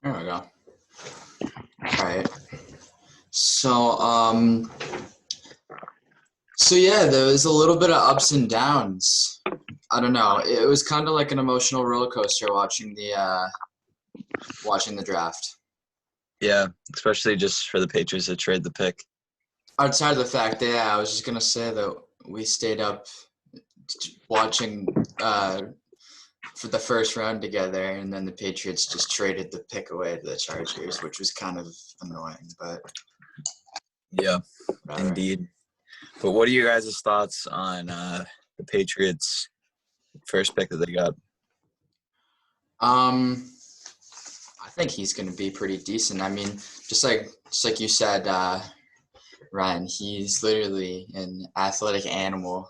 There we go. All right. So yeah, there was a little bit of ups and downs. I don't know. It was kind of like an emotional roller coaster watching the draft. Yeah, especially just for the Patriots to trade the pick. Outside of the fact that I was just gonna say that we stayed up watching for the first round together, and then the Patriots just traded the pick away to the Chargers, which was kind of annoying, but Yeah, whatever. Indeed. But what are you guys' thoughts on the Patriots' first pick that they got? I think he's going to be pretty decent. I mean, just like you said, Ryan, he's literally an athletic animal,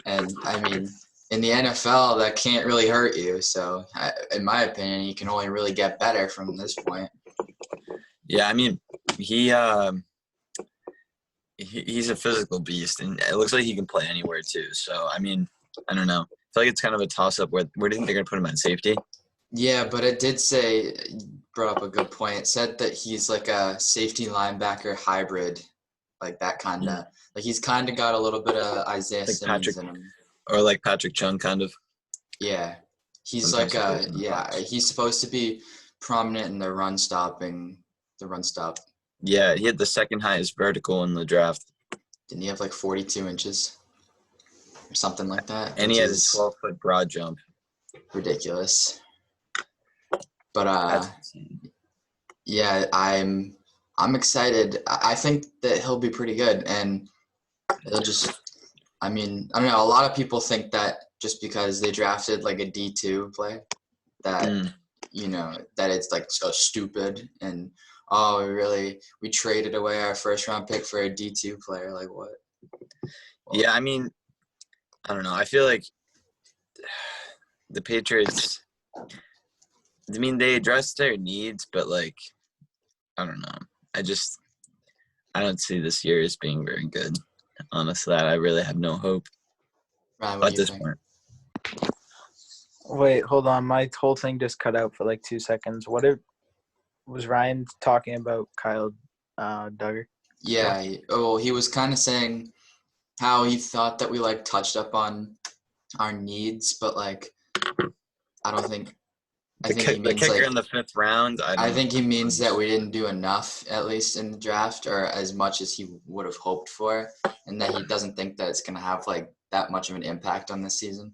and I mean, in the NFL, that can't really hurt you. So, in my opinion, you can only really get better from this point. Yeah, I mean, he's a physical beast, and it looks like he can play anywhere too. So, I mean, I don't know. I feel like it's kind of a toss-up. Where do you think they're going to put him at safety? Yeah, but it did say, you brought up a good point. It said that he's like a safety linebacker hybrid, like that kind of. Like he's kind of got a little bit of Isaiah Like Simmons in him. Or like Patrick Chung, kind of. Yeah, he's Sometimes like he goes in the yeah, box. he's supposed to be prominent in the run stop. Yeah, he had the second highest vertical in the draft. Didn't he have like 42 inches or something like that? And Which he had a is 12-foot broad jump. ridiculous. But That's insane. yeah, I'm excited. I think that he'll be pretty good, and he'll just. I mean, I don't know. A lot of people think that just because they drafted like a D2 player, that that it's like so stupid, and we traded away our first round pick for a D2 player. Like what? Well, Yeah, I mean, I don't know. I feel like the Patriots, I mean, they addressed their needs, but like, I don't know. I don't see this year as being very good. Honestly, I really have no hope Ryan, what do at you this think? point. Wait, hold on. My whole thing just cut out for like 2 seconds. Was Ryan talking about Kyle Duggar? Yeah. He was kind of saying how he thought that we like touched up on our needs, but like I don't think. I think he The means kicker like in the 5th round, I think he means that we didn't do enough, at least in the draft, or as much as he would have hoped for, and that he doesn't think that it's going to have like that much of an impact on this season.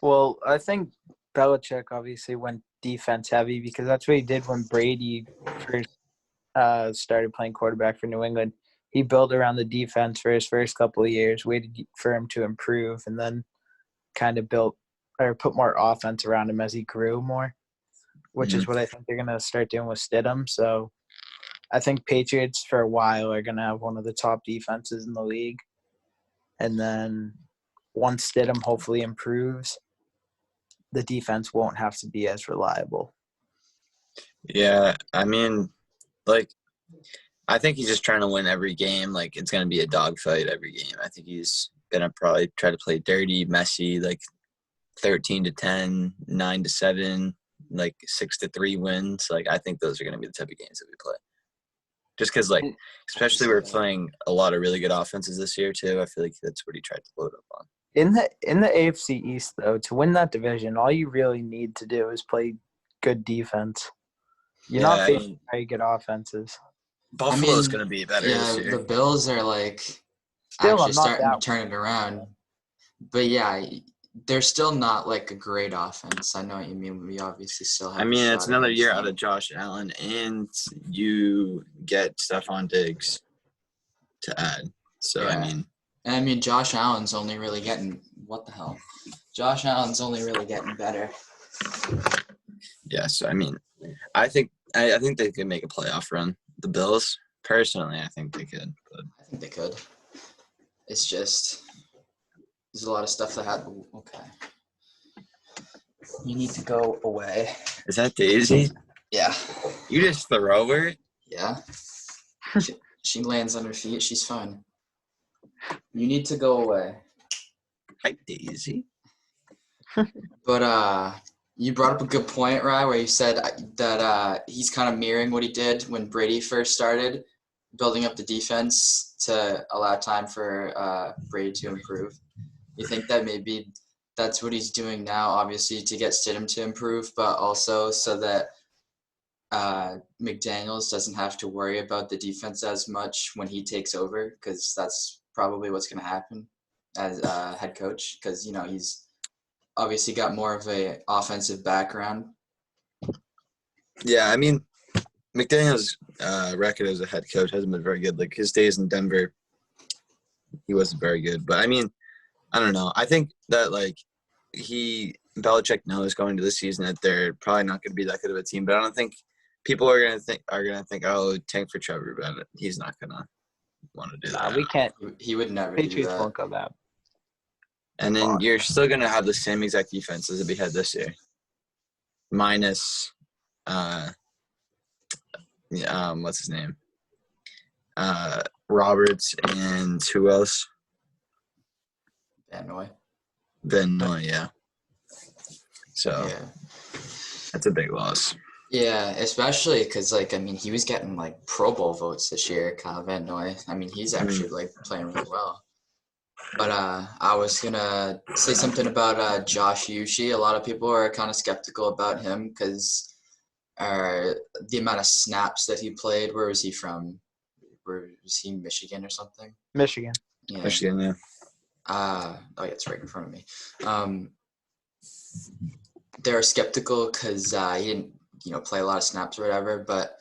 Well, I think Belichick obviously went defense heavy because that's what he did when Brady first started playing quarterback for New England. He built around the defense for his first couple of years, waited for him to improve, and then kind of built or put more offense around him as he grew more, which is what I think they're going to start doing with Stidham. So I think Patriots for a while are going to have one of the top defenses in the league. And then once Stidham hopefully improves, the defense won't have to be as reliable. Yeah, I mean, like, I think he's just trying to win every game. Like, it's going to be a dogfight every game. I think he's going to probably try to play dirty, messy, like 13-10, 9-7, like 6-3 wins. Like, I think those are going to be the type of games that we play. Just because, like, especially we're playing a lot of really good offenses this year too. I feel like that's what he tried to load up on. In the AFC East, though, to win that division, all you really need to do is play good defense. You're not facing very good offenses. Buffalo's going to be better this year. The Bills are like Still, actually starting to turn it around, but yeah, they're still not like a great offense. I know what you mean. We obviously still have. I mean, it's another year out of Josh Allen, and you get Stephon Diggs to add. So yeah. I mean, Josh Allen's only really getting Josh Allen's only really getting better. Yeah, so I mean, I think they could make a playoff run. The Bills, personally, I think they could. But I think they could. It's just there's a lot of stuff that had. Okay, you need to go away. Is that Daisy? Yeah. You just throw her? Yeah. She lands on her feet. She's fine. You need to go away. Hi, Daisy. But You brought up a good point, Rye, where you said that he's kind of mirroring what he did when Brady first started, building up the defense to allow time for Brady to improve. You think that maybe that's what he's doing now, obviously, to get Stidham to improve, but also so that McDaniels doesn't have to worry about the defense as much when he takes over, because that's probably what's going to happen as head coach, because, he's obviously got more of a offensive background. Yeah, I mean, McDaniel's record as a head coach hasn't been very good. Like, his days in Denver, he wasn't very good. But, I mean, I don't know. I think that, like, Belichick knows going into the season that they're probably not going to be that good of a team. But I don't think people are going to think, oh, tank for Trevor Bennett. He's not going to want to do that. We can't. He would never do Patriots that. won't go that. And then you're still going to have the same exact defense as we had this year. Minus, what's his name? Roberts and who else? Van Noy, yeah. So, Yeah. that's a big loss. Yeah, especially because, he was getting, Pro Bowl votes this year, Kyle Van Noy. He's actually, playing really well. But I was going to say something about Josh Uche. A lot of people are kind of skeptical about him because the amount of snaps that he played. Where was he from? Was he Michigan or something? Michigan. Yeah. Michigan, yeah. Yeah, it's right in front of me. They're skeptical because he didn't, play a lot of snaps or whatever. But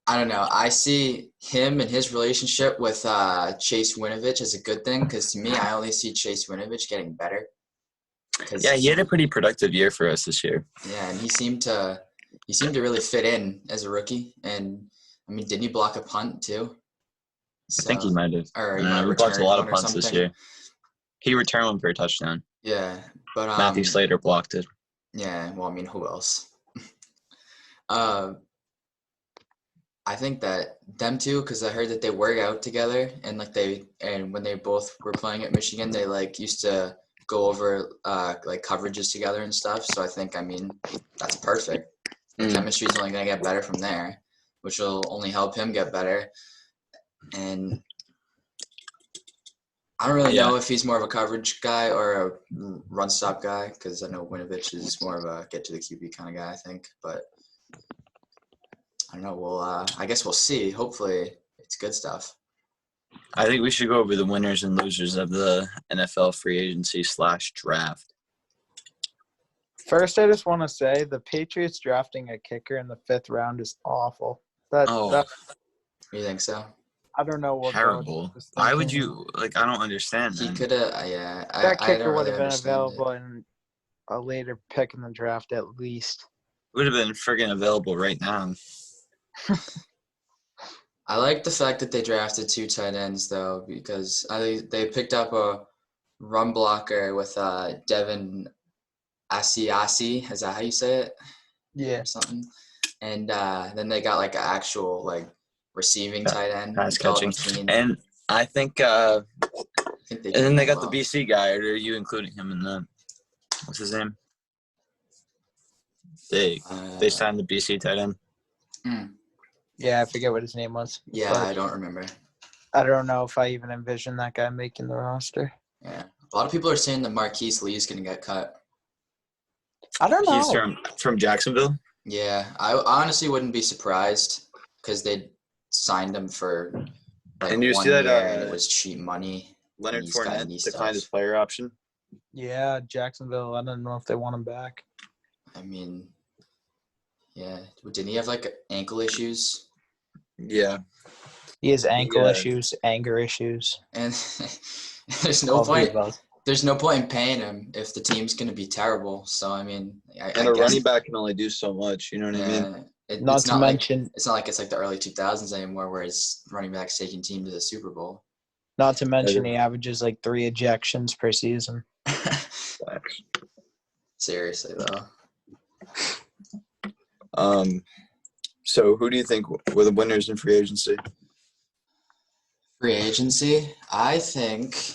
I don't know. I see him and his relationship with Chase Winovich as a good thing because to me, I only see Chase Winovich getting better. Yeah, he had a pretty productive year for us this year. Yeah, and he seemed to really fit in as a rookie. And didn't he block a punt too? So, I think he might have. Or he we blocked a lot of punts this year. He returned one for a touchdown. Yeah, but Matthew Slater blocked it. Yeah, well, who else? I think that them two, because I heard that they work out together, and when they both were playing at Michigan, they used to go over coverages together and stuff. So I think that's perfect. The chemistry is only gonna get better from there, which will only help him get better. And I don't really know if he's more of a coverage guy or a run stop guy, because I know Winovich is more of a get to the QB kind of guy, I think. But I don't know. I guess we'll see. Hopefully, it's good stuff. I think we should go over the winners and losers of the NFL free agency / draft. First, I just want to say the Patriots drafting a kicker in the 5th round is awful. You think so? I don't know what. Terrible. Why would you I don't understand. He could have. Yeah, that kicker would have been available in a later pick in the draft at least. Would have been friggin' available right now. I like the fact that they drafted 2 tight ends though, because they picked up a run blocker with Devin Asiasi. Is that how you say it? Yeah. Or something. And then they got an actual receiving tight end, pass catching, and I think. And then they got the BC guy. Or are you including him in that? What's his name? They signed the BC tight end. Yeah, I forget what his name was. Yeah, I don't remember. I don't know if I even envisioned that guy making the roster. Yeah, a lot of people are saying that Marquise Lee is going to get cut. I don't know. He's from Jacksonville. Yeah, I honestly wouldn't be surprised because they signed him for and you 1 see that, year and it was cheap money. Leonard Fournette declined his player option. Yeah, Jacksonville. I don't know if they want him back. Yeah. Didn't he have ankle issues? Yeah. He has ankle issues, anger issues. And there's no point. There's no point in paying him if the team's going to be terrible. So I running back can only do so much. You know what I mean? It's not like it's the early 2000s anymore, where it's running backs taking team to the Super Bowl. Not to mention he averages 3 ejections per season. Seriously though. So who do you think were the winners in free agency? Free agency, I think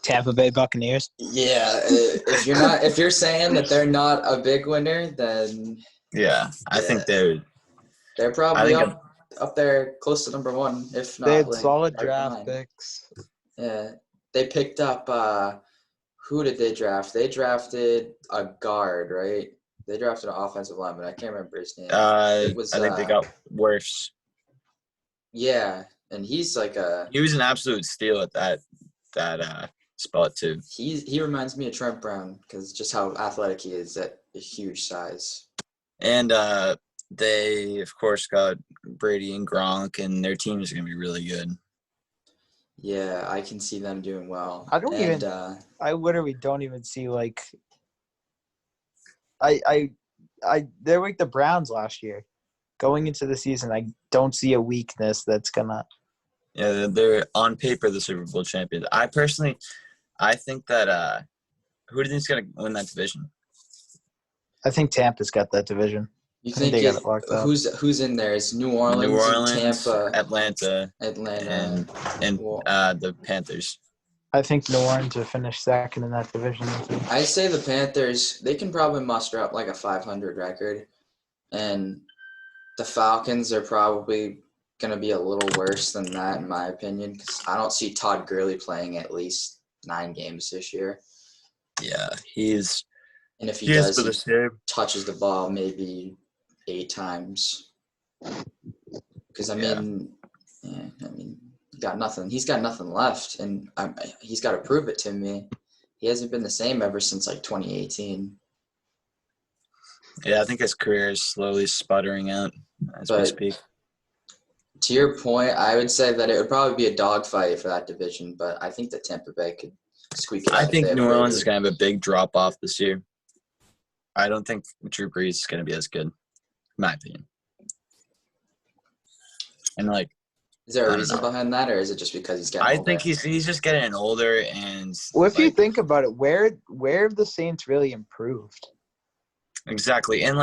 Tampa Bay Buccaneers. Yeah, if you're saying that they're not a big winner, then I think they're I probably think up there close to number one, if They not had like solid right draft behind. picks. Yeah, they picked up. Who did they draft? They drafted a guard, right? They drafted an offensive lineman. I can't remember his name. It was. I think they got worse. Yeah, and he's like He was an absolute steal at that spot too. he reminds me of Trent Brown because just how athletic he is at a huge size. And they of course got Brady and Gronk, and their team is going to be really good. Yeah, I can see them doing well. I literally don't even see like. They're like the Browns last year. Going into the season, I don't see a weakness that's gonna. Yeah, they're on paper the Super Bowl champions. I think that who do you think is going to win that division? I think Tampa's got that division. You I think think they got it locked up. who's in there? Is New Orleans, Tampa, Atlanta, Atlanta, and the Panthers. I think New Orleans will finish second in that division. I say the Panthers. They can probably muster up like a 500 record, and the Falcons are probably going to be a little worse than that, in my opinion, because I don't see Todd Gurley playing at least 9 games this year. Yeah, and if he does, he touches the ball maybe 8 times. Because he got nothing. He's got nothing left, and he's got to prove it to me. He hasn't been the same ever since like 2018. Yeah, I think his career is slowly sputtering out as we speak. To your point, I would say that it would probably be a dogfight for that division, but I think that Tampa Bay could squeak it out. I think New Orleans is going to have a big drop-off this year. I don't think Drew Brees is going to be as good, in my opinion. And, is there a reason behind that, or is it just because he's getting older? I think he's just getting older, and well, if you think about it, where have the Saints really improved? Exactly, and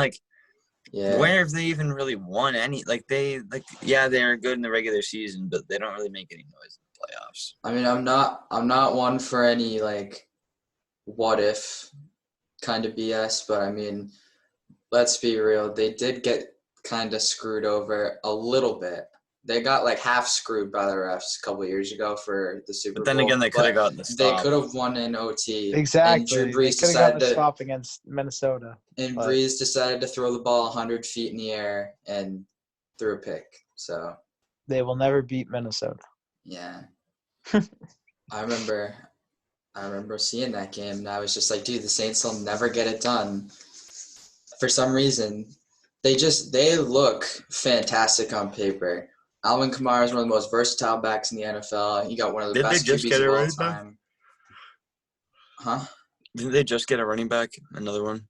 where have they even really won any? They are good in the regular season, but they don't really make any noise in the playoffs. I mean, I'm not one for any what if kind of BS, but I mean, let's be real. They did get kind of screwed over a little bit. They got half screwed by the refs a couple of years ago for the Super Bowl. But then again, they could have gotten the stop. They could have won in OT. Exactly. And Drew Brees they could have gotten the stop against Minnesota. And Brees decided to throw the ball 100 feet in the air and threw a pick. So they will never beat Minnesota. Yeah. I remember seeing that game, and I was just like, dude, the Saints will never get it done. For some reason, they look fantastic on paper. Alvin Kamara is one of the most versatile backs in the NFL. He got one of the best QBs of all time. Huh? Didn't they just get a running back? Another one?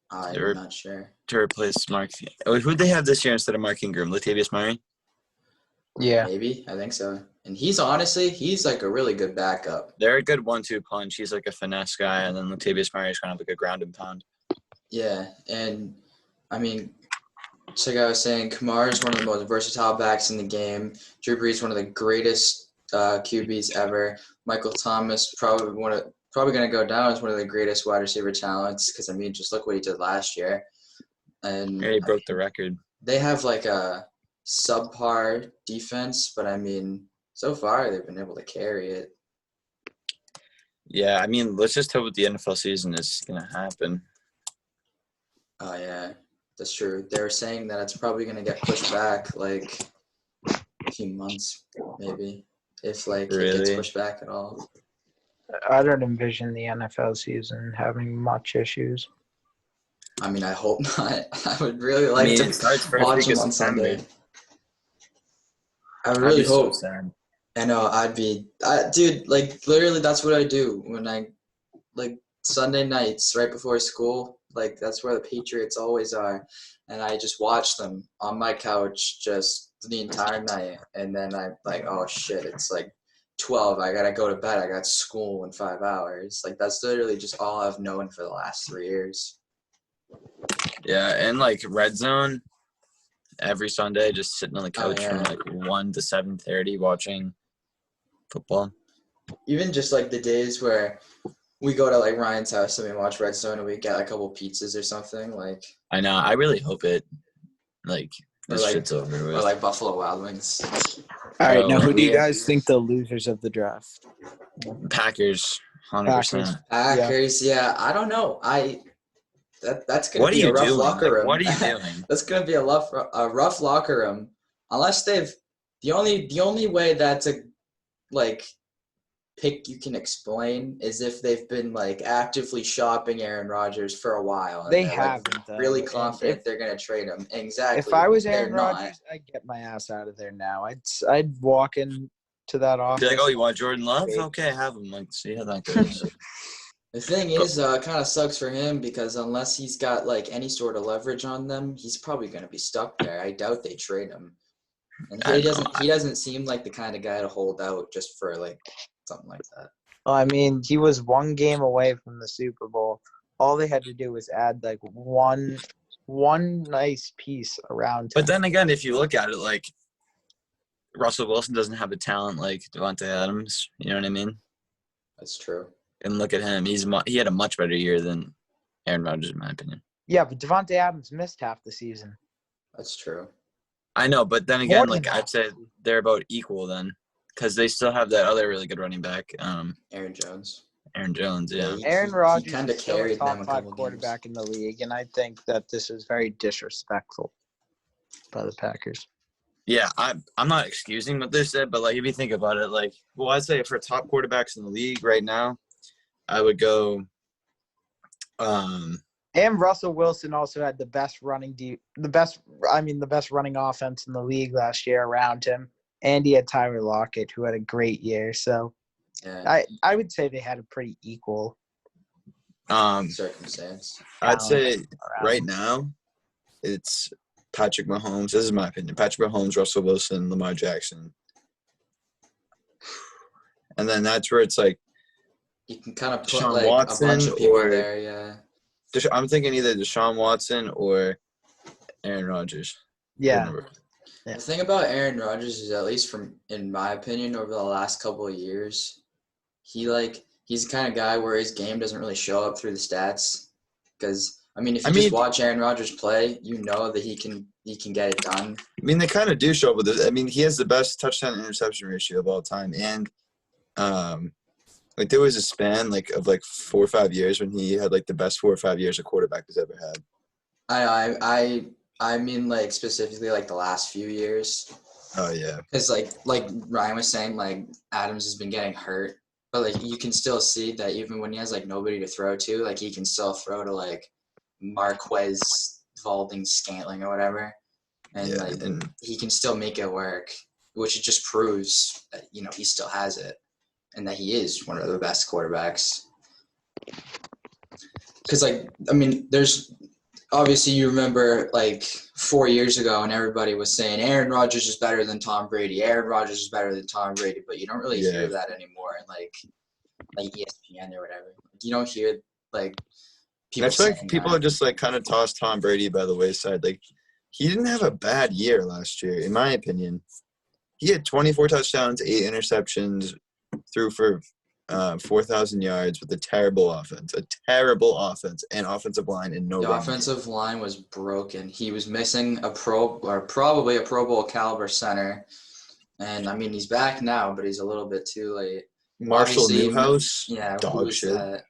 I'm not sure. To replace Mark. Who'd they have this year instead of Mark Ingram? Latavius Murray? Yeah. Maybe. I think so. And he's a really good backup. They're a good 1-2 punch. He's like a finesse guy, and then Latavius Murray is kind of like a ground and pound. Yeah, and I mean, like I was saying, Kamara is one of the most versatile backs in the game. Drew Brees is one of the greatest QBs ever. Michael Thomas probably going to go down as one of the greatest wide receiver talents because, I mean, just look what he did last year. And he broke the record. They have a subpar defense, but I mean, so far they've been able to carry it. Yeah, I mean, let's just hope the NFL season is going to happen. Oh, yeah, that's true. They're saying that it's probably going to get pushed back a few months, maybe, if it gets pushed back at all. I don't envision the NFL season having much issues. I mean, I hope not. I would really like to watch them on Sunday. I really hope. So sad. I know, dude, literally that's what I do when I, Sunday nights right before school, that's where the Patriots always are. And I just watch them on my couch just the entire night. And then I'm like, oh shit, it's 12. I got to go to bed. I got school in 5 hours. That's literally just all I've known for the last 3 years. Yeah. And Red Zone every Sunday, just sitting on the couch from 1 to 7:30 watching football. even just like the days where we go to like Ryan's house and we watch Red Zone and we get a couple pizzas or something, like, I know. I really hope it, like, or this like, shit's over or with. like Buffalo Wild Wings. All right, now Bro, who do you we- guys think the losers of the draft? Packers, 100%. Packers, yeah, I don't know. That's gonna What are be a you rough doing? locker Like, room. what are you doing? That's gonna be a rough locker room, unless they've the only way that's a like pick you can explain is if they've been like actively shopping Aaron Rodgers for a while. And They they're, haven't, like, though. really And confident they're gonna trade him. Exactly. If I was They're Aaron not. Rodgers, I'd get my ass out of there now. I'd walk into that office. Be like, oh, you want Jordan Love? Okay, have him. Like, see how that goes. The thing is, it kind of sucks for him because unless he's got like any sort of leverage on them, he's probably going to be stuck there. I doubt they trade him, and he doesn't seem like the kind of guy to hold out just for like something like that. Well, I mean, he was one game away from the Super Bowl. All they had to do was add like one nice piece around him. But then again, if you look at it, like, Russell Wilson doesn't have a talent like Devontae Adams. You know what I mean? That's true. And look at him. He had a much better year than Aaron Rodgers, in my opinion. Yeah, but Devontae Adams missed half the season. That's true. I know, but then More again, than like, that. I'd say they're about equal then, because they still have that other really good running back, Aaron Jones. Aaron Jones. Yeah. Aaron Rodgers kinda is still a carried them top a 5 couple quarterback in the league, and I think that this is very disrespectful by the Packers. Yeah, I'm not excusing what they said, but like if you think about it, like, well, I'd say for top quarterbacks in the league right now, I would go. And Russell Wilson also had the best running offense in the league last year around him, and he had Tyler Lockett, who had a great year. So Yeah. I would say they had a pretty equal Circumstance. I'd say around right him. now, it's Patrick Mahomes. This is my opinion. Patrick Mahomes, Russell Wilson, Lamar Jackson, and then that's where it's like You can kind of put Deshaun like Watson a bunch of people or- there. Yeah. I'm thinking either Deshaun Watson or Aaron Rodgers. Yeah. The thing about Aaron Rodgers is, at least in my opinion, over the last couple of years, he's the kind of guy where his game doesn't really show up through the stats. Because if you just watch Aaron Rodgers play, you know that he can get it done. I mean, they kind of do show up with this. I mean, he has the best touchdown interception ratio of all time, and like there was a span of 4 or 5 years when he had like the best 4 or 5 years a quarterback has ever had. I mean, like, specifically like the last few years. Oh yeah. Because like Ryan was saying, like, Adams has been getting hurt, but like you can still see that even when he has like nobody to throw to, like he can still throw to like Marquez Valding Scantling or whatever, and he can still make it work, which it just proves that he still has it and that he is one of the best quarterbacks. Because there's obviously you remember like 4 years ago and everybody was saying Aaron Rodgers is better than Tom Brady. Aaron Rodgers is better than Tom Brady, but you don't really hear that anymore in like ESPN or whatever. You don't hear like people. I feel like people have just like kind of tossed Tom Brady by the wayside. Like he didn't have a bad year last year, in my opinion. He had 24 touchdowns, 8 interceptions, threw for 4,000 yards with a terrible offense, and offensive line and no. The offensive line was broken. He was missing probably a Pro Bowl caliber center, and he's back now, but he's a little bit too late. Marshall Obviously, Newhouse, yeah, dog shit. That?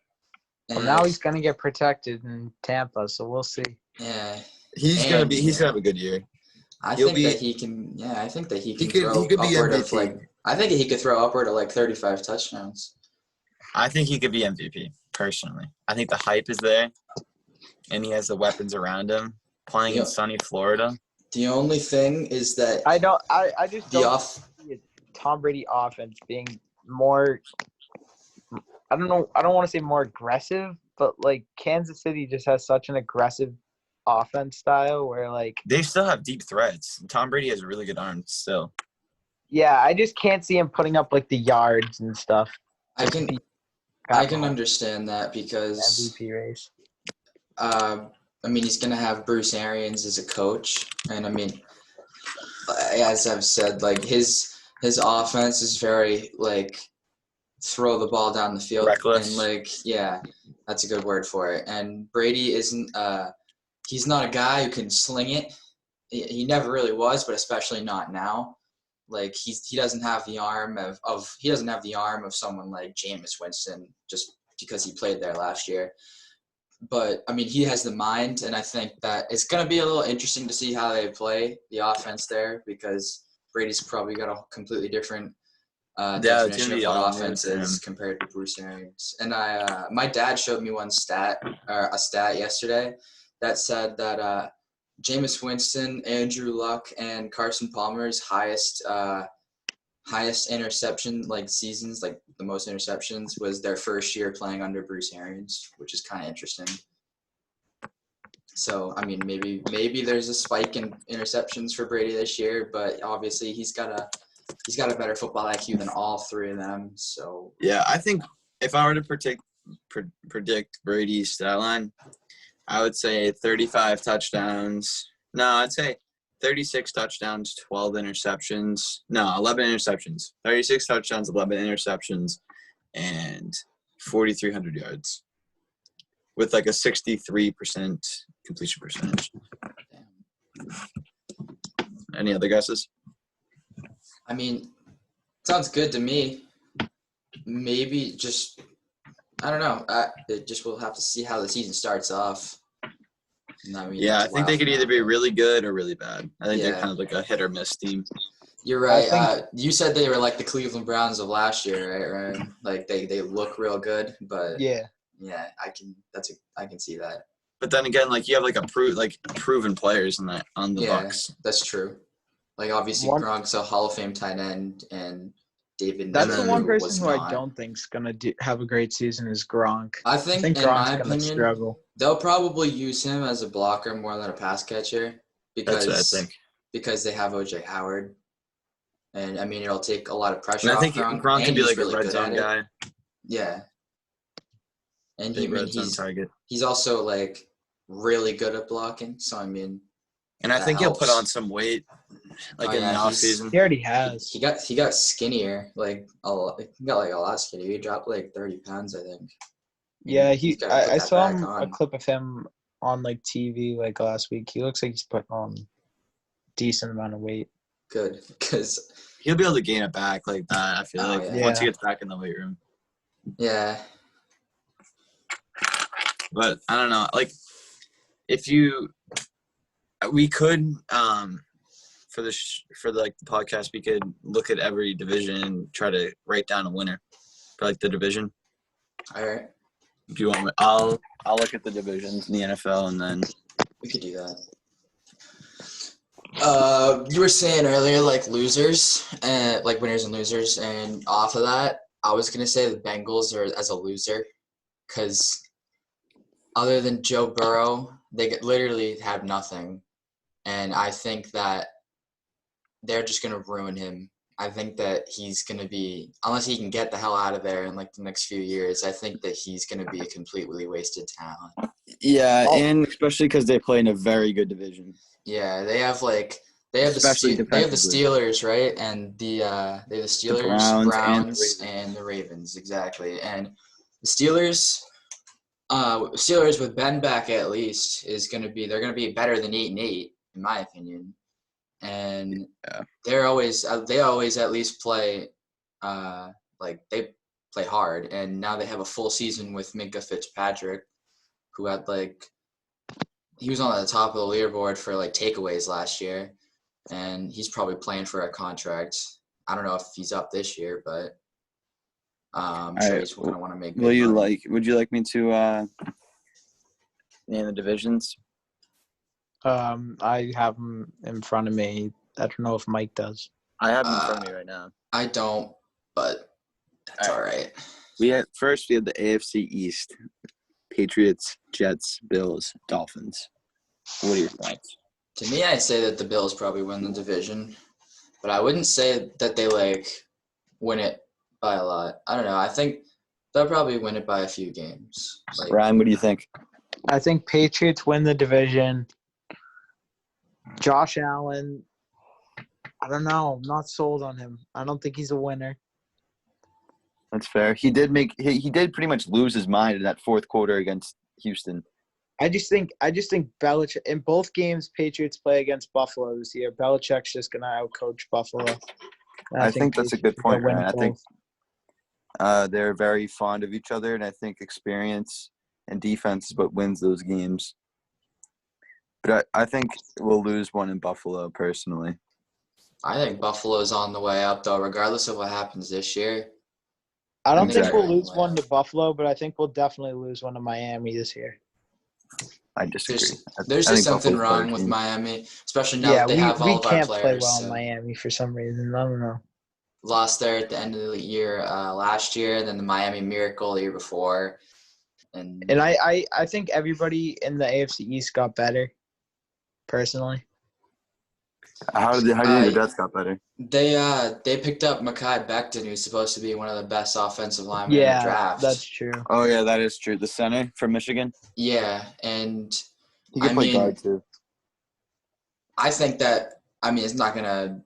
Well, now he's gonna get protected in Tampa, so we'll see. Yeah, he's gonna have a good year. I think that he can. Yeah, I think that he can throw upward of I think he could throw upward of like 35 touchdowns. I think he could be MVP, personally. I think the hype is there, and he has the weapons around him. Playing in sunny Florida. The only thing is that I just don't see Tom Brady offense being more. I don't know. I don't want to say more aggressive, but like Kansas City just has such an aggressive offense style where like they still have deep threats. Tom Brady has a really good arm still. Yeah, I just can't see him putting up like the yards and stuff. I can understand that because MVP race. He's gonna have Bruce Arians as a coach, and as I've said, like his offense is very like throw the ball down the field. Reckless. And like, yeah, that's a good word for it. And Brady isn't he's not a guy who can sling it. He never really was, but especially not now. Like he doesn't have the arm of someone like Jameis Winston just because he played there last year. But I mean, he has the mind, and I think that it's going to be a little interesting to see how they play the offense there because Brady's probably got a completely different It's definition gonna of be what all new offense to him. is compared to Bruce Arians. And my dad showed me a stat yesterday that said that Jameis Winston, Andrew Luck, and Carson Palmer's highest interception seasons, like the most interceptions, was their first year playing under Bruce Arians, which is kind of interesting. So I mean, maybe there's a spike in interceptions for Brady this year, but obviously he's got a better football IQ than all three of them. So Yeah, I think if I were to predict Brady's stat line, I would say 35 touchdowns. No, I'd say 36 touchdowns, 12 interceptions. No, 11 interceptions. 36 touchdowns, 11 interceptions, and 4,300 yards with like a 63% completion percentage. Any other guesses? I mean, sounds good to me. Maybe just I don't know. We'll have to see how the season starts off. I mean, Yeah, I think they could either be really good or really bad. I think they're Yeah. kind of like a hit or miss team. You're right. I You said they were like the Cleveland Browns of last year, right? Ryan? Like they look real good, but Yeah. I can see that. But then again, like you have like proven players on the Bucks. That's true. Like obviously Gronk's a Hall of Fame tight end, and David. That's the one Njoku person was who not. I don't think's gonna have a great season is Gronk. I think in Gronk's my gonna opinion, struggle. they'll probably use him as a blocker more than a pass catcher That's what I think. because they have OJ Howard, and I mean it'll take a lot of pressure And I off think Gronk and could be he's like really a red good zone at it. guy. Yeah, and Big red zone target. He's also like really good at blocking. So I mean, and I think helps. he'll put on some weight, like in the off season. He already has. He got skinnier, like a lot. He got like a lot skinnier. He dropped like 30 pounds, I think. Yeah, I saw a a clip of him on like TV like last week. He looks like he's putting on decent amount of weight. Good, because he'll be able to gain it back like that. I feel once he gets back in the weight room. Yeah. But I don't know. Like, we could for the podcast, we could look at every division and try to write down a winner for like the division. All right. If you want, I'll look at the divisions in the NFL and then we could do that. You were saying earlier like losers and like winners and losers, and off of that, I was gonna say the Bengals are as a loser because other than Joe Burrow, they literally have nothing, and I think that they're just gonna ruin him. I think that he's going to be, unless he can get the hell out of there in like the next few years, I think that he's going to be a completely wasted talent. Yeah, and especially because they play in a very good division. Yeah, they have the Steelers, right? And they have the Steelers, Browns, and the Ravens, exactly. And the Steelers with Ben back at least they're going to be better than 8-8 in my opinion. And they always at least play they play hard, and now they have a full season with Minkah Fitzpatrick, who had he was on the top of the leaderboard for takeaways last year, and he's probably playing for a contract. I don't know if he's up this year, but I'm sure he's going to want to make. Would you like me to name the divisions? I have them in front of me. I don't know if Mike does. I have them in front of me right now. I don't, but that's all right. We have the AFC East: Patriots, Jets, Bills, Dolphins. What are your thoughts? To me, I'd say that the Bills probably win the division, but I wouldn't say that they win it by a lot. I don't know. I think they'll probably win it by a few games. Ryan, what do you think? I think Patriots win the division. Josh Allen, I don't know. I'm not sold on him. I don't think he's a winner. That's fair. He did pretty much lose his mind in that fourth quarter against Houston. I just think Belichick in both games Patriots play against Buffalo this year. Belichick's just gonna outcoach Buffalo. And I think that's a good Patriots are point, gonna Ryan. I win think both. they're very fond of each other, and I think experience and defense is what wins those games. But I think we'll lose one in Buffalo, personally. I think Buffalo's on the way up, though, regardless of what happens this year. I don't think Exactly. we'll lose one to Buffalo, but I think we'll definitely lose one to Miami this year. I disagree. There's I just think something Buffalo's a better wrong with team. Miami, especially now that they have all we of our can't play players. well in So Miami for some reason. I don't know. lost there at the end of the year last year, then the Miami Miracle the year before. And I think everybody in the AFC East got better, personally. How do you think the Jets got better? they picked up Mekhi Becton, who's supposed to be one of the best offensive linemen in the Yeah, draft. that's true. Oh, yeah, that is true. The center from Michigan? Yeah, and He can play guard, too. I think that it's not gonna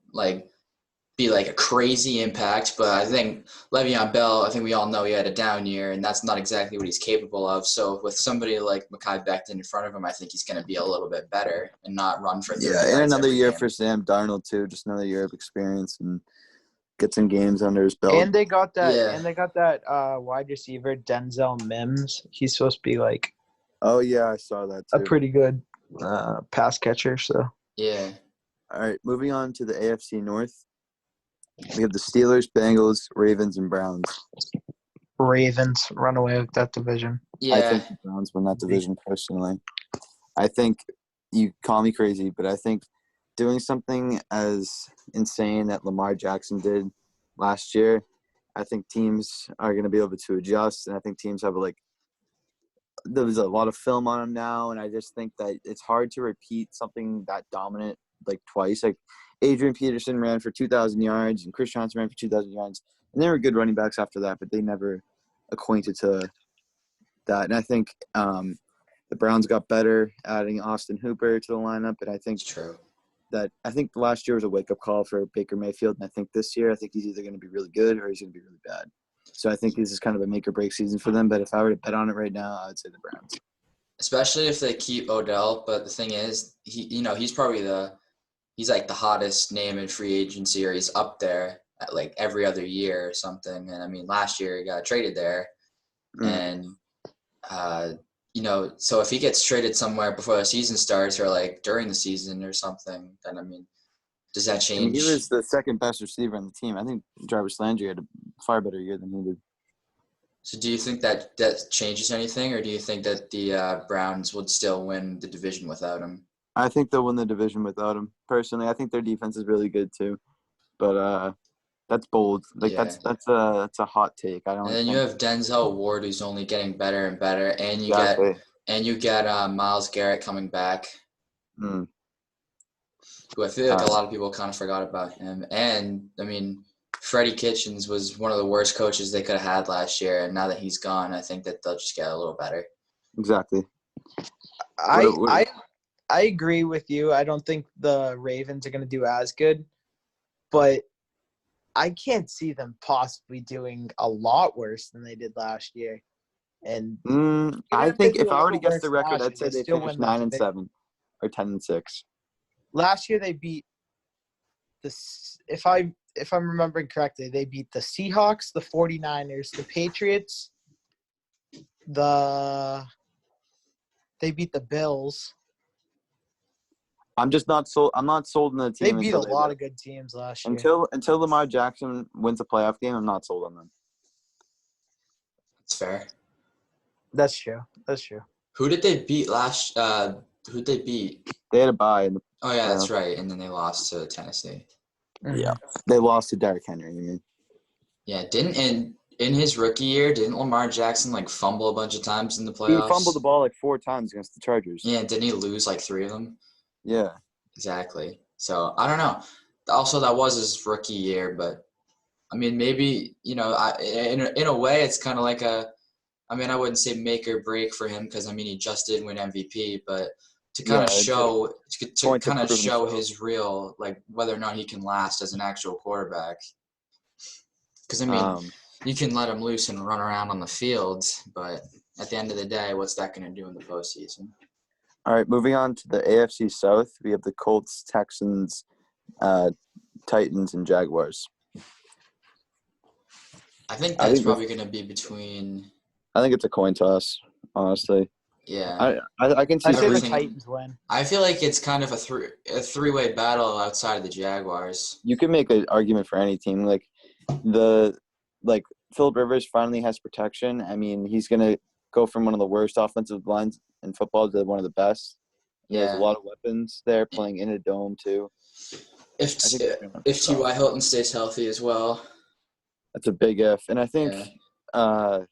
be like a crazy impact, but I think Le'Veon Bell, I think we all know he had a down year, and that's not exactly what he's capable of. So with somebody like Mekhi Becton in front of him, I think he's going to be a little bit better and not run for 30 yards and another every year game. for Sam Darnold, too. Just another year of experience and get some games under his belt. And they got that. Yeah. And they got that wide receiver Denzel Mims. He's supposed to be like. Oh yeah, I saw that too. A pretty good pass catcher. So. Yeah. All right, moving on to the AFC North. We have the Steelers, Bengals, Ravens, and Browns. Ravens run away with that division. Yeah. I think the Browns win that division personally. I think you call me crazy, but I think doing something as insane that Lamar Jackson did last year, I think teams are going to be able to adjust, and I think teams have there's a lot of film on him now, and I just think that it's hard to repeat something that dominant twice. Adrian Peterson ran for 2,000 yards, and Chris Johnson ran for 2,000 yards, and they were good running backs after that, but they never acquainted to that. And I think the Browns got better adding Austin Hooper to the lineup, and I think it's true. I think last year was a wake-up call for Baker Mayfield, and I think this year he's either going to be really good or he's going to be really bad. So I think this is kind of a make-or-break season for them, but if I were to bet on it right now, I would say the Browns. Especially if they keep Odell, but the thing is, he's probably he's like the hottest name in free agency, or he's up there at every other year or something. And last year he got traded there, and so if he gets traded somewhere before the season starts or during the season or something, then does that change? He was the second best receiver on the team. I think Jarvis Landry had a far better year than he did. So do you think that changes anything, or do you think that the Browns would still win the division without him? I think they'll win the division without him. Personally, I think their defense is really good too, but that's bold. That's a hot take. And then you have Denzel Ward, who's only getting better and better, and you get Myles Garrett coming back, who I feel like a lot of people kind of forgot about him. And Freddie Kitchens was one of the worst coaches they could have had last year, and now that he's gone, I think that they'll just get a little better. Exactly. I agree with you. I don't think the Ravens are going to do as good, but I can't see them possibly doing a lot worse than they did last year. And I think if I were to guess the record, I'd say they finished 9-7 or 10-6. Last year they beat if I'm remembering correctly, they beat the Seahawks, the 49ers, the Patriots, they beat the Bills. I'm just not sold. I'm not sold on the team. They beat a lot of good teams last year. Until Lamar Jackson wins a playoff game, I'm not sold on them. That's fair. That's true. Who did they beat who'd they beat? They had a bye. That's right. And then they lost to Tennessee. Mm-hmm. Yeah. They lost to Derrick Henry, you mean? Yeah, in his rookie year, didn't Lamar Jackson fumble a bunch of times in the playoffs? He fumbled the ball 4 times against the Chargers. Yeah, didn't he lose 3 of them? Yeah. Exactly. So, I don't know. Also, that was his rookie year, but, maybe, in a way, it's kind of like I wouldn't say make or break for him because, he just did win MVP, but to kind of show his real, whether or not he can last as an actual quarterback. Because, you can let him loose and run around on the field, but at the end of the day, what's that going to do in the postseason? All right, moving on to the AFC South, we have the Colts, Texans, Titans, and Jaguars. I think that's probably going to be between. I think it's a coin toss, honestly. Yeah. I can see I say the everything- Titans win. I feel like it's kind of a three-way battle outside of the Jaguars. You can make an argument for any team. Like Phillip Rivers finally has protection. I mean, he's gonna go from one of the worst offensive lines in football to one of the best. He has a lot of weapons there, playing in a dome too. If T.Y. Hilton stays healthy as well. That's a big if. And I think the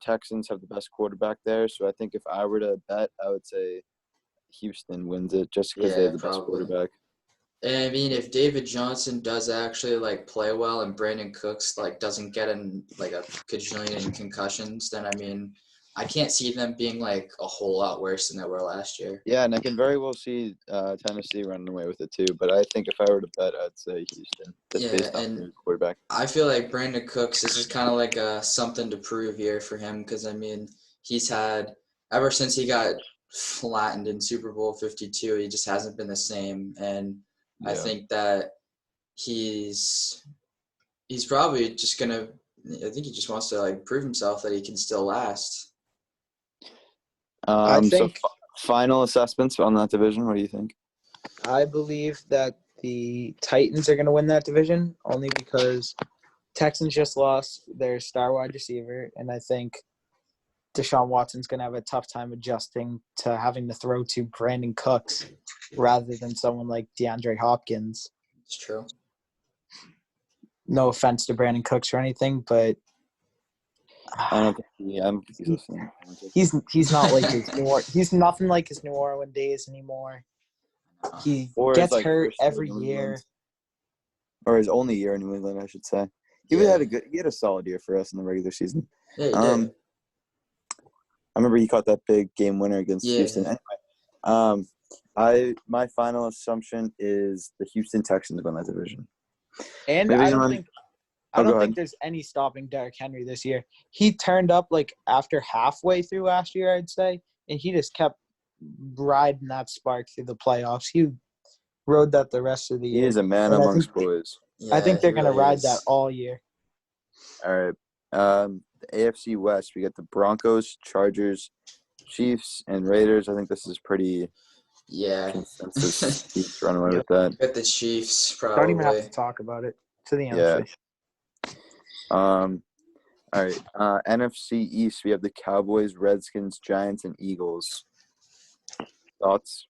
Texans have the best quarterback there. So I think if I were to bet, I would say Houston wins it just because they have the best quarterback. And I mean, if David Johnson does actually play well and Brandon Cooks doesn't get in a cajillion concussions, then I mean, I can't see them being a whole lot worse than they were last year. Yeah, and I can very well see Tennessee running away with it too. But I think if I were to bet, I'd say Houston. Just based on their quarterback. I feel like Brandon Cooks, this is kind of like a something to prove year for him because, I mean, he's had – ever since he got flattened in Super Bowl 52, he just hasn't been the same. And I think that he's probably just going to – I think he just wants to, prove himself that he can still last. I think final assessments on that division. What do you think? I believe that the Titans are going to win that division only because Texans just lost their star wide receiver, and I think Deshaun Watson's going to have a tough time adjusting to having to throw to Brandon Cooks rather than someone like DeAndre Hopkins. It's true. No offense to Brandon Cooks or anything, but I don't think he's listening. He's not like his he's nothing like his New Orleans days anymore. He gets hurt every year. Or his only year in New England, I should say. He had a solid year for us in the regular season. Yeah, he did. I remember he caught that big game winner against Houston. Anyway, my final assumption is the Houston Texans win that division. And I don't think there's any stopping Derrick Henry this year. He turned up after halfway through last year, I'd say, and he just kept riding that spark through the playoffs. He rode that the rest of the year. He is a man amongst boys. Yeah, I think they're going to ride is. that all year. All right. The AFC West, we got the Broncos, Chargers, Chiefs, and Raiders. I think this is pretty consensus. Chiefs run away with that. Get the Chiefs, probably. Don't even have to talk about it. To the NFC. All right. NFC East, we have the Cowboys, Redskins, Giants, and Eagles. Thoughts?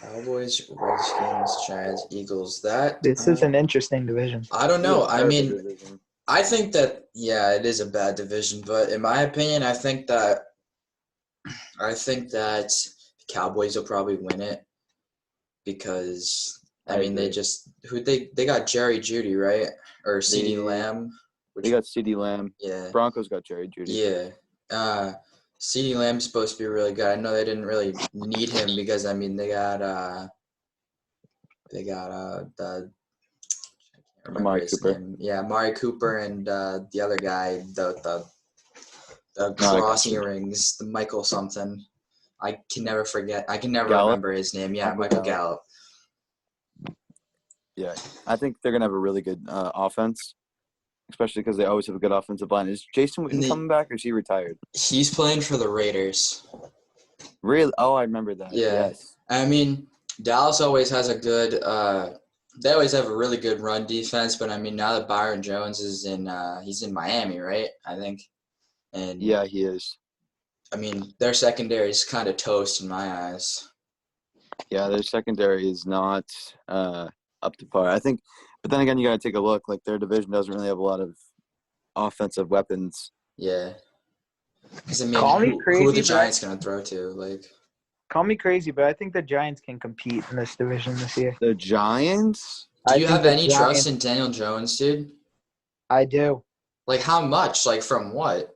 Cowboys, Redskins, Giants, Eagles. This is an interesting division. I don't know. I mean, I think that it is a bad division, but in my opinion, I think that the Cowboys will probably win it because they got Jerry Jeudy, right? Or CeeDee Lamb. They got CeeDee Lamb. Yeah. Broncos got Jerry Jeudy. Yeah. CeeDee Lamb's supposed to be really good. I know they didn't really need him because they got the Amari Cooper. Name. Yeah, Amari Cooper and the other guy, the cross earrings, the Michael something. I can never forget. I can never remember his name. Yeah, Michael Gallup. Yeah, I think they're gonna have a really good offense, especially because they always have a good offensive line. Is Jason Witten coming back, or is he retired? He's playing for the Raiders. Really? Oh, I remember that. Yeah. Yes. I mean, Dallas always has a good. They always have a really good run defense, but I mean, now that Byron Jones is he's in Miami, right? I think. And yeah, he is. I mean, their secondary is kind of toast in my eyes. Yeah, their secondary is not up to par. I think, but then again, you got to take a look. Their division doesn't really have a lot of offensive weapons. Yeah. Because I mean, who are the Giants going to throw to? Call me crazy, but I think the Giants can compete in this division this year. The Giants? Do you have any trust in Daniel Jones, dude? I do. How much? From what?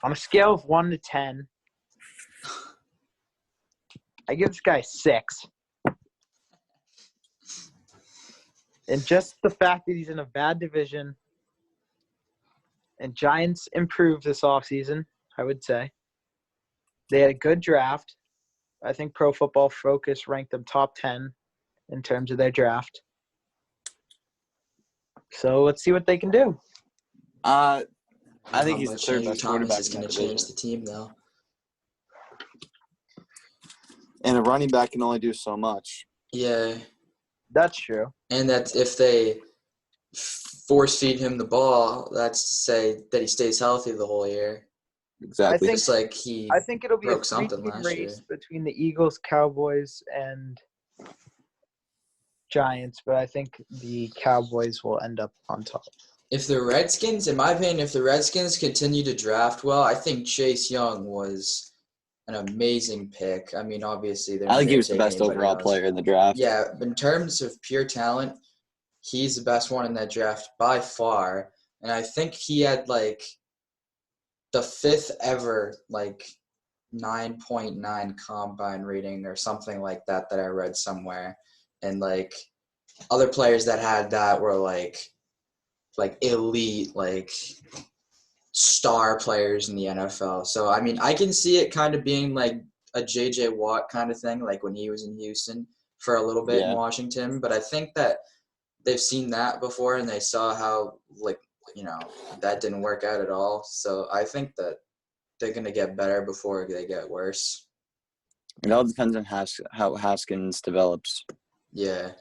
On a scale of 1 to 10, I give this guy 6. And just the fact that he's in a bad division and Giants improved this offseason, I would say. They had a good draft. I think Pro Football Focus ranked them top 10 in terms of their draft. So let's see what they can do. I think How he's the much third Andrew best Thomas quarterback is in going that to division. change the team, though. And a running back can only do so much. Yeah, That's true. and that's if they force feed him the ball, that's to say that he stays healthy the whole year. Exactly. Just like he I think it'll be a broke something three-team last year. race between the Eagles, Cowboys, and Giants, but I think the Cowboys will end up on top. If the Redskins, in my opinion, if the Redskins continue to draft well, I think Chase Young was an amazing pick. I mean, obviously, they're I not think he gonna was the take best anybody overall else. player in the draft. Yeah, in terms of pure talent, he's the best one in that draft by far. And I think he had like the 5th ever like 9.9 combine rating or something like that I read somewhere. And like other players that had that were like elite, like star players in the NFL. So I mean, I can see it kind of being like a JJ Watt kind of thing, like when he was in Houston for a little bit in Yeah. Washington. But I think that they've seen that before and they saw how that didn't work out at all. So I think that they're gonna get better before they get worse. It all depends on how Haskins develops. Yeah.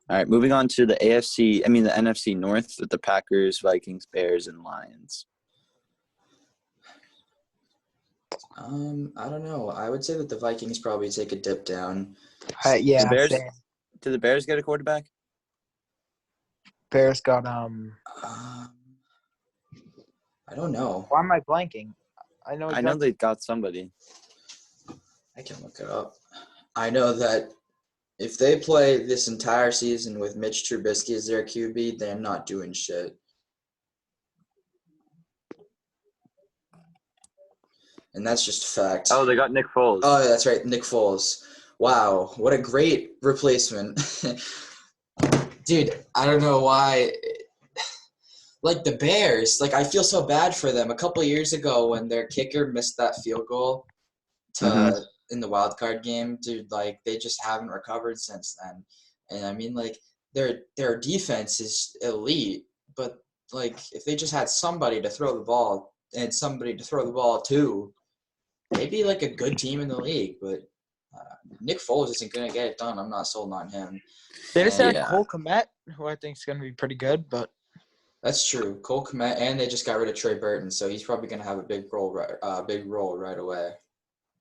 All right, moving on to the NFC North with the Packers, Vikings, Bears, and Lions. I don't know. I would say that the Vikings probably take a dip down. Yeah, The Bears, same. did the Bears get a quarterback? Bears got I don't know. Why am I blanking? I know I exactly. know they got somebody. I can look it up. I know that if they play this entire season with Mitch Trubisky as their QB, they're not doing shit. And that's just fact. Oh, they got Nick Foles. Oh, that's right, Nick Foles. Wow, what a great replacement. Dude, I don't know why. Like the Bears, like I feel so bad for them. A couple of years ago when their kicker missed that field goal in the Wildcard game, dude, like they just haven't recovered since then. And I mean, like their defense is elite, but like if they just had somebody to throw the ball and somebody to throw the ball to, they'd be like a good team in the league. But Nick Foles isn't gonna get it done. I'm not sold on him. They just had Yeah. Cole Kmet, who I think is going to be pretty good, but That's true. Cole Kmet, and they just got rid of Trey Burton, so he's probably going to have a big role right away.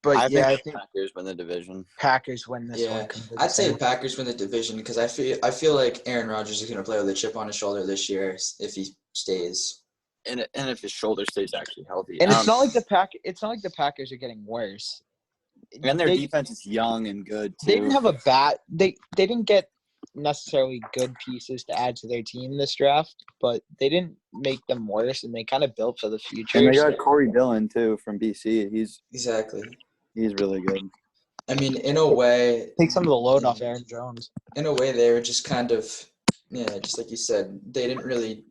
I think think Packers win the division. Packers win this Yeah, one. I'd say the Packers win the division because I feel like Aaron Rodgers is going to play with a chip on his shoulder this year if he stays. And if his shoulder stays actually healthy. And it's not like the Packers are getting worse. And their They- defense is young and good too. They didn't have a they didn't get necessarily good pieces to add to their team this draft, but they didn't make them worse, and they kind of built for the future. And they got Corey Dillon too from BC. He's really good. I mean, in a way, Take some of the load off Aaron Jones. in a way, they were just kind of, just like you said, they didn't really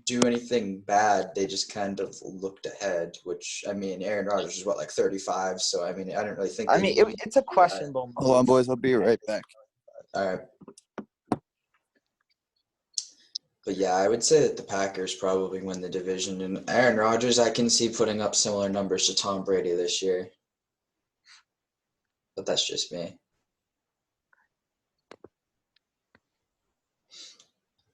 do anything bad. They just kind of looked ahead, which, I mean, Aaron Rodgers is, like 35, so, I mean, I don't really think It's a questionable move. Hold on, boys. I'll be right back. All right. But, yeah, I would say that the Packers probably win the division. And Aaron Rodgers, I can see putting up similar numbers to Tom Brady this year. But that's just me.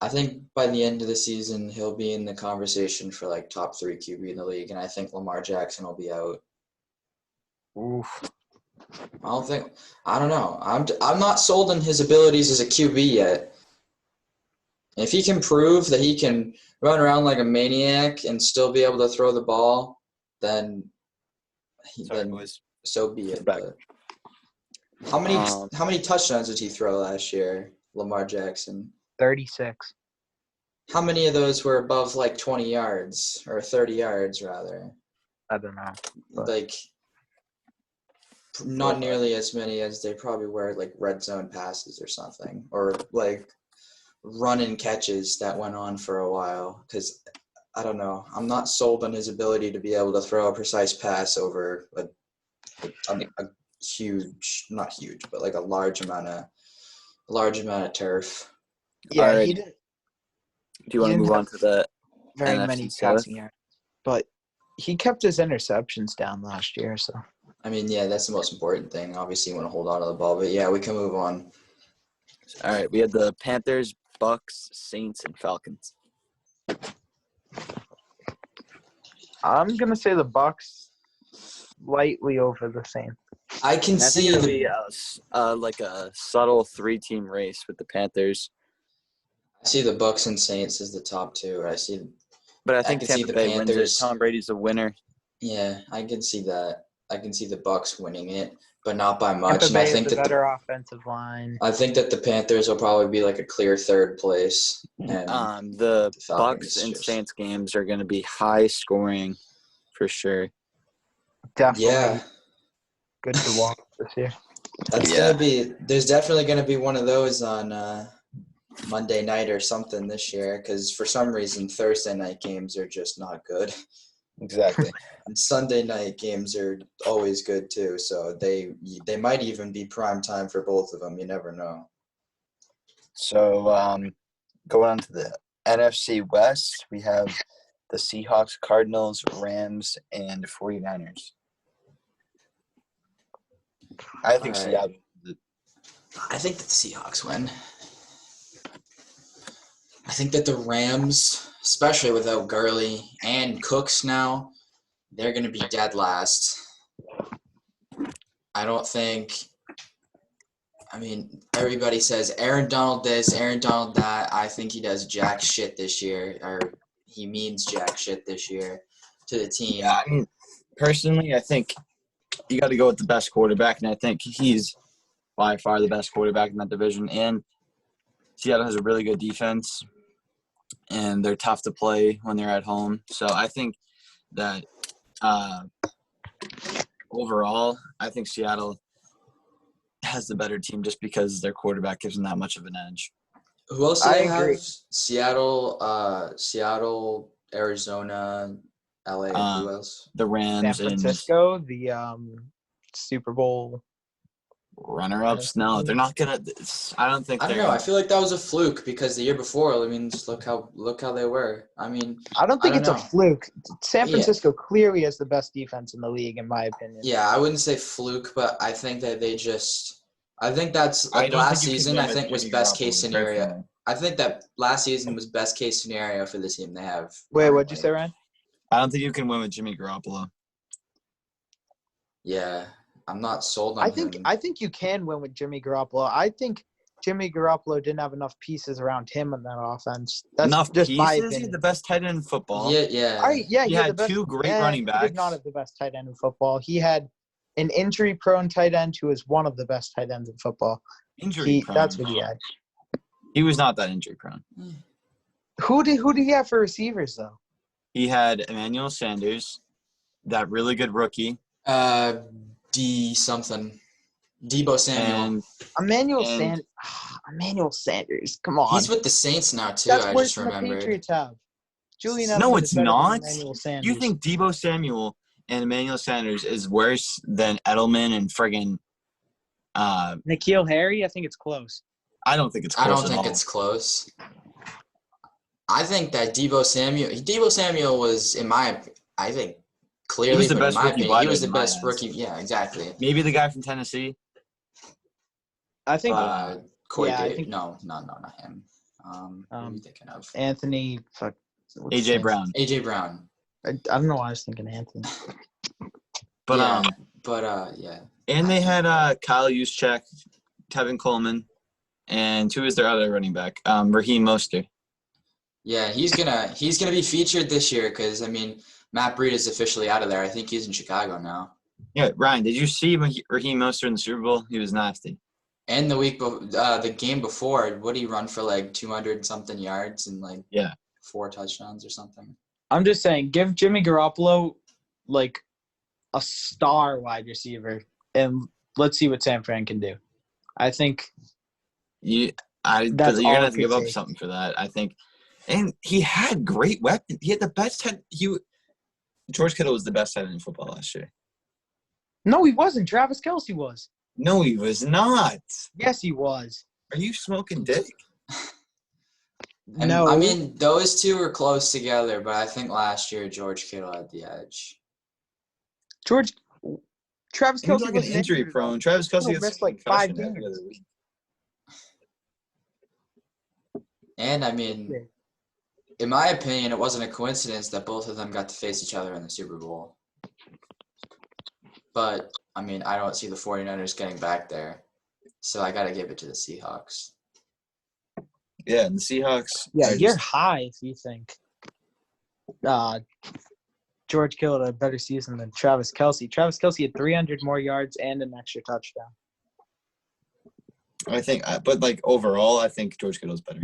I think by the end of the season, he'll be in the conversation for, like, top 3 QB in the league. And I think Lamar Jackson will be out. Oof. I don't know. I'm not sold on his abilities as a QB yet. If he can prove that he can run around like a maniac and still be able to throw the ball, then so be it. But how many touchdowns did he throw last year, Lamar Jackson? 36. How many of those were above like 20 yards or 30 yards rather? I don't know. But Like not nearly as many as they probably were like red zone passes or something, or like run and catches that went on for a while because I don't know. I'm not sold on his ability to be able to throw a precise pass over a huge, not huge, but like a large amount of turf. Yeah, All right. he didn't Do you want to didn't move on have to the very NFC many South? passing yards, but he kept his interceptions down last year. So I mean, yeah, that's the most important thing. Obviously, you want to hold on to the ball, but yeah, we can move on. All right, we had the Panthers, Bucks, Saints, and Falcons. I'm gonna say the Bucks slightly over the Saints. I can I think see it'll the be like a subtle 3-team race with the Panthers, Bucks and Saints as the top two. but I I think can see Tampa the Bay wins it. Panthers. Tom Brady's a winner. Yeah, I can see that. I can see the Bucks winning it, but not by much. Tampa And I Bay think has a that better offensive line. the Panthers will probably be like a clear third place. And The the Falcons Bucks and just- Saints games are going to be high scoring for sure. Definitely yeah, good to watch this year. that's Yeah. gonna be. There's definitely gonna be one of those on Monday night or something this year because for some reason Thursday night games are just not good. Exactly. And Sunday night games are always good too. So they might even be prime time for both of them. You never know. So going on to the NFC West, we have the Seahawks, Cardinals, Rams, and 49ers. I think All right. Seattle. I think that the Seahawks win. I think that the Rams, especially without Gurley and Cooks now, they're going to be dead last. I don't think – I mean, everybody says Aaron Donald this, Aaron Donald that. I think he does jack shit this year, or he means jack shit this year to the team. Yeah, I mean, personally, I think you got to go with the best quarterback, and I think he's by far the best quarterback in that division. And Seattle has a really good defense, and they're tough to play when they're at home. So I think that overall, I think Seattle has the better team just because their quarterback gives them that much of an edge. Who else do I they agree. have? Seattle, Arizona, LA, and who else? The San Rams and Francisco, the Super Bowl. runner-ups. No, they're not gonna. I don't think I they're. don't know. I feel like that was a fluke because the year before, I mean, just look how they were. I mean, I don't think I it's don't a know. fluke. San Yeah. Francisco clearly has the best defense in the league, in my opinion. yeah, I wouldn't say fluke, but I think that they just. I think that's I like don't last think you can season. win I with think was Jimmy best Garoppolo, case scenario. personally. I think that last season was best case scenario for the team they have. Wait, what'd you currently. say, Ryan? I don't think you can win with Jimmy Garoppolo. Yeah, I'm not sold on him. I think you can win with Jimmy Garoppolo. I think Jimmy Garoppolo didn't have enough pieces around him in that offense. That's Enough just pieces. my He's opinion. the best tight end in football. Yeah. He had the best, two great running He did backs. not have the best tight end in football. He had an injury-prone tight end who is one of the best tight ends in football. Injury prone. That's what he had. He was not that injury prone. Who did he have for receivers though? He had Emmanuel Sanders, that really good rookie, Debo Samuel. and Emmanuel And- Sanders. Come on. He's with the Saints now too. That's I worse just than the remembered. Patriots have. Julian No, Edelman it's is better than not. Emmanuel Sanders. you think Debo Samuel and Emmanuel Sanders is worse than Edelman and friggin' N'Keal Harry? I think it's close. I don't think it's close I don't at think all. it's close. I think that Debo Samuel was I think clearly, He was the but in best my rookie opinion, wide he was in the my best eyes. rookie. Yeah, exactly. Maybe the guy from Tennessee. I think Corey yeah, I Davis. think- No, not him. What are you thinking of? Anthony what's his AJ name? Brown. AJ Brown. I don't know why I was thinking Anthony. But yeah. and they had Kyle Juszczyk, Tevin Coleman, and who is their other running back? Raheem Mostert. Yeah, he's gonna be featured this year because I mean Matt Breida is officially out of there. I think he's in Chicago now. Yeah, Ryan, did you see Raheem Mostert in the Super Bowl? He was nasty. And the game before, what did he run for like 200 something yards and like 4 touchdowns or something? I'm just saying, give Jimmy Garoppolo like a star wide receiver, and let's see what San Fran can do. I think But That's you're all gonna it have to give could up take. something for that, I think. And he had great weapons. He had the best head. George Kittle was the best head in football last year. No, he wasn't. Travis Kelce was. No, he was not. Yes, he was. Are you smoking dick? And, No. I mean, those two were close together, but I think last year George Kittle had the edge. Travis He was Kelce like wasn't injury injured at all. prone. Travis Kelce Kittle had missed some like 5 concussion every games. other week. And, I mean, Yeah. in my opinion, it wasn't a coincidence that both of them got to face each other in the Super Bowl. But, I mean, I don't see the 49ers getting back there. So I got to give it to the Seahawks. Yeah, and the Seahawks. Yeah, are you're just, high if you think George Kittle had a better season than Travis Kelce. Travis Kelce had 300 more yards and an extra touchdown. I think, but like overall, I think George Kittle's better.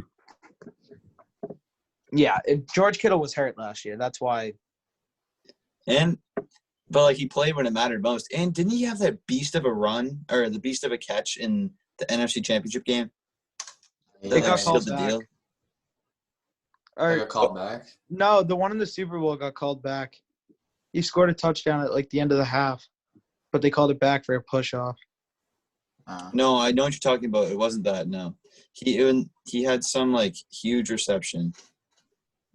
Yeah, George Kittle was hurt last year. That's why. But like he played when it mattered most. And didn't he have that beast of a run or the beast of a catch in the NFC Championship game? They got sealed called the back. deal. They Or got called back. no, the one in the Super Bowl got called back. He scored a touchdown at like the end of the half, but they called it back for a push off. No, I know what you're talking about. It wasn't that. No, he had some like huge reception.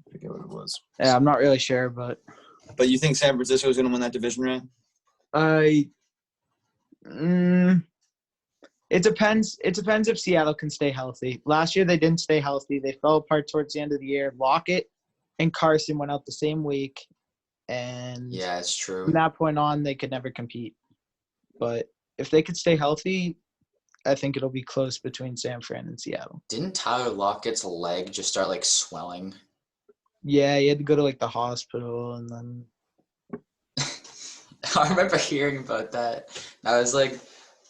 I forget what it was. Yeah, I'm not really sure, but But you think San Francisco is going to win that division, right? It depends. It depends if Seattle can stay healthy. Last year they didn't stay healthy. They fell apart towards the end of the year. Lockett and Carson went out the same week, and Yeah, it's true. from that point on they could never compete. But if they could stay healthy, I think it'll be close between San Fran and Seattle. Didn't Tyler Lockett's leg just start like swelling? Yeah, he had to go to like the hospital, and then I remember hearing about that. I was like,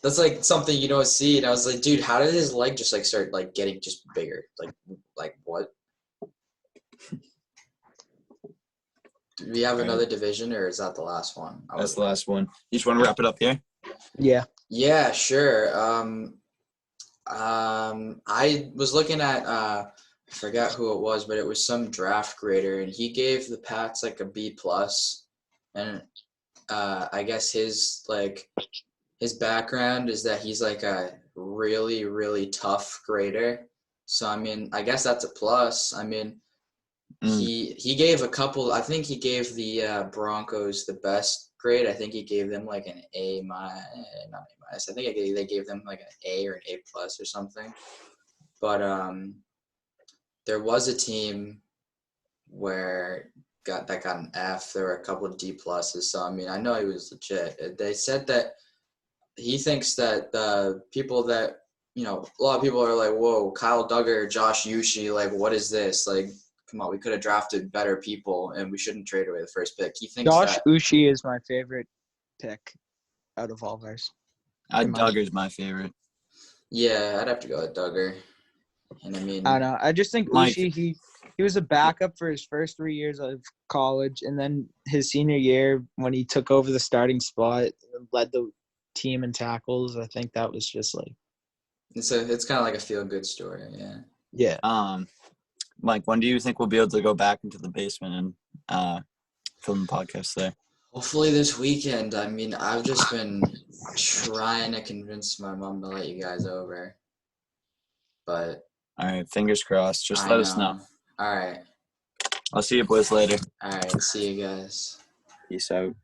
that's like something you don't see. And I was like, dude, how did his leg just like start like getting just bigger? Like what? Do we have another division or is that the last one? That's the last one. You just want to wrap it up here? yeah. Yeah, sure. I was looking at I forgot who it was, but it was some draft grader, and he gave the Pats like a B+, and I guess his background is that he's like a really, really tough grader. So I mean, I guess that's a plus. I mean, he gave a couple. I think he gave the Broncos the best grade. I think he gave them like an A minus, not A minus. I think they gave them like an A or an A+ or something. But there was a team where got an F. There were a couple of D+. So I mean, I know he was legit. They said that he thinks that the people that a lot of people are like, whoa, Kyle Duggar, Josh Uche, like what is this? Like, come on, we could have drafted better people, and we shouldn't trade away the first pick. He thinks Josh that Uche is my favorite pick out of all of ours. Duggar's my favorite. Yeah, I'd have to go with Duggar. And I mean, I don't know. I just think Mike. Uche, he was a backup for his first 3 years of college, and then his senior year when he took over the starting spot, led the team in tackles. I think that was just like it's kind of like a feel-good story. Yeah. Mike, when do you think we'll be able to go back into the basement and film the podcast there? Hopefully this weekend. I mean, I've just been trying to convince my mom to let you guys over, but All right, fingers crossed. Just let us know. All right. I'll see you boys later. All right. See you guys. Peace out.